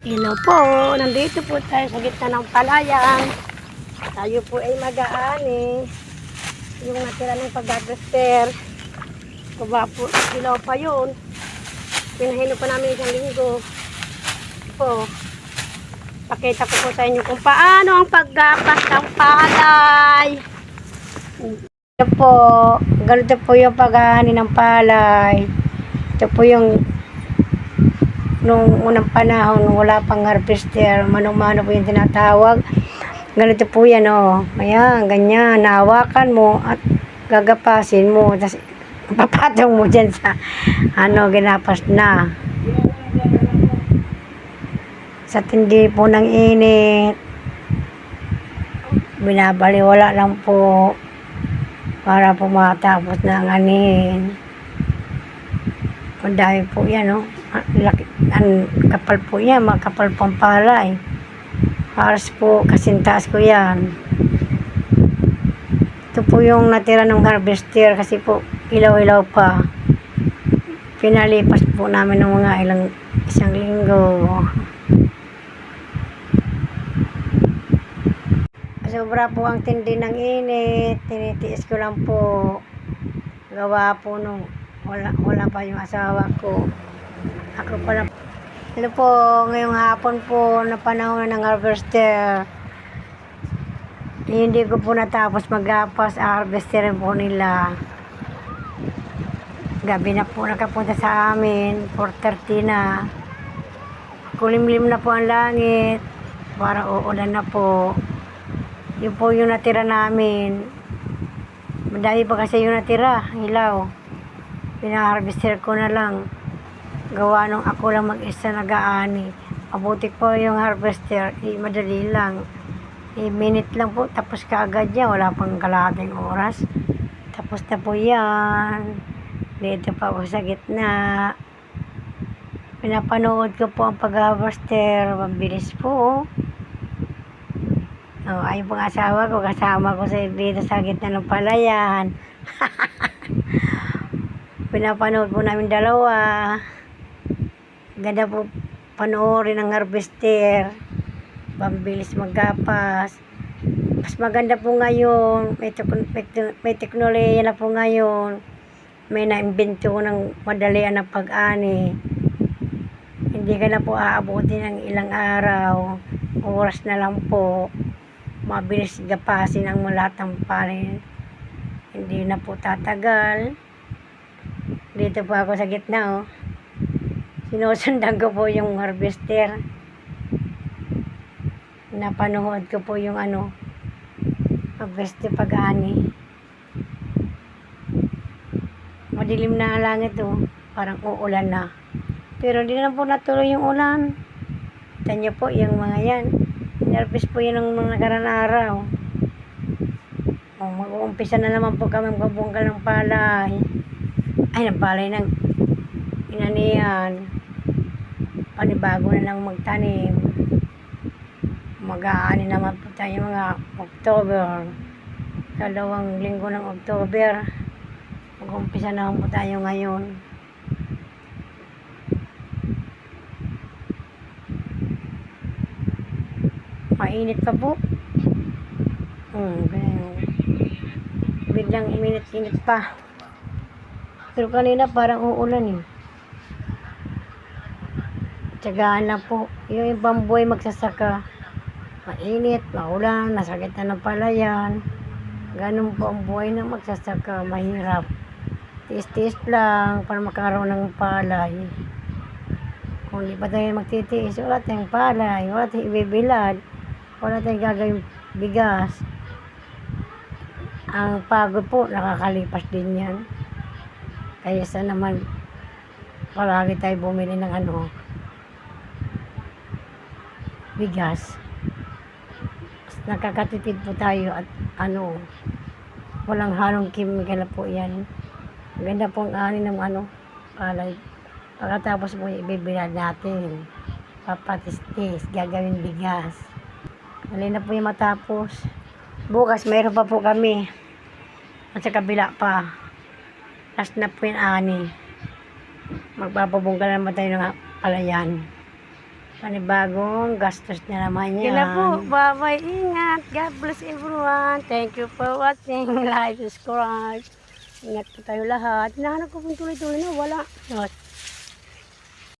Hello po, nandito po tayo sa gitna ng palayan. Tayo po ay mag-aani. Yung natira ng pag-harvester. Kuba po, ilaw pa yun. Pinahino pa namin isang linggo. Po, pakita ko po sa inyo kung paano ang paggapas ng palay. Ito po, ganito po yung pag-aani ng palay. Ito po yung nung unang panahon, wala pang harvester, manong-mano po yung tinatawag. Ganito po yan, oh. Ayan, ganyan. Nahawakan mo at gagapasin mo. Tapos, papatong mo dyan sa, ginapas na. Sa tindi po ng init, binabaliwala lang po para po matapos na ang anin. Ang dami po yan, oh. Ang kapal po yan, makapal pang palay. Halos po, kasintaas ko yan. Ito po yung natira ng harvester kasi po ilaw-ilaw pa. Pinalipas po namin ng mga isang linggo. Sobra po ang tindi ng init. Tinitiis ko lang po. Gawa po nung wala pa yung asawa ko. Ako pala. Hello po, ngayong hapon po na panahon ng harvester. Hindi ko po natapos maggapas, harvester po nila. Gabi na po nakapunta sa amin, 4:30 na. Kulimlim na po ang langit, para uulan na po. Yun po yung natira namin. Madali pa kasi yung natira, hilaw. Pinaharvester ko na lang. Gawa nung ako lang mag-isa nag-aani. Mabuti po yung harvester, madali lang. Minute lang po, tapos kaagad yan. Wala pang kalahating oras. Tapos na po yan. Dito pa ako sa gitna. Pinapanood ko po ang pag-harvester. Mabilis po. Oh, ayun pong asawa ko. Kasama ko dito sa gitna ng palayan. Pinapanood po namin dalawa. Ganda po panoorin ng harvester. Pambilis maggapas. Mas maganda po ngayon. May teknolohiya na po ngayon. May na-invento ng madalian ng pag-ani. Hindi ka na po aabutin ng ilang araw. Oras na lang po. Mabilis gapasin ang lahat ng palay. Hindi na po tatagal. Dito po ako sa gitna, oh. Sinusundan ko po yung harvester. Napanood ko po yung harvester pag-ani. Madilim na ang langit, oh. Parang uulan na. Pero hindi na po natuloy yung ulan. Kita niyo po yung mga yan. Harvest po yan ng mga nakarang araw. Mag-uumpisa na naman po kami magbubungkal ng palay. Ay, ng palay ng inanihan. Panibago na lang magtanim. Mag-aani naman po tayo mga October. 2 linggo ng October. Mag-umpisa naman po tayo ngayon. Mainit pa po. Biglang uminit-init pa. Pero kanina parang uulan, eh. Tiyagaan lang po. Yung ibang buhay magsasaka. Mainit, maulan, nasa gitna ng palayan. Ganun po ang buhay ng magsasaka. Mahirap. Tiis-tiis lang para makaroon ng palay. Kung di pa tayo magtitiis, wala tayong palay, wala tayong ibibilad, wala tayong gagawing bigas. Ang pagod po, nakakalipas din yan. Kaya sa naman, palagi tayo bumili ng bigas. Nakakatipid po tayo at walang halong chemical po yan. Ganda po ang ani ng palay. Pagkatapos po ibibilad natin, papatistis, gagawin bigas. Mali na po yung matapos. Bukas mayroon pa po kami. At sa kabila pa. Last na po yung ani. Magpapabunggal naman tayo ng palayan. Panibagong gastos na naman yan. Yun na po. Bye-bye. Ingat. God bless everyone. Thank you for watching. Like, subscribe. Ingat po tayo lahat. Hinahanap ko pong tuloy-tuloy na. Wala.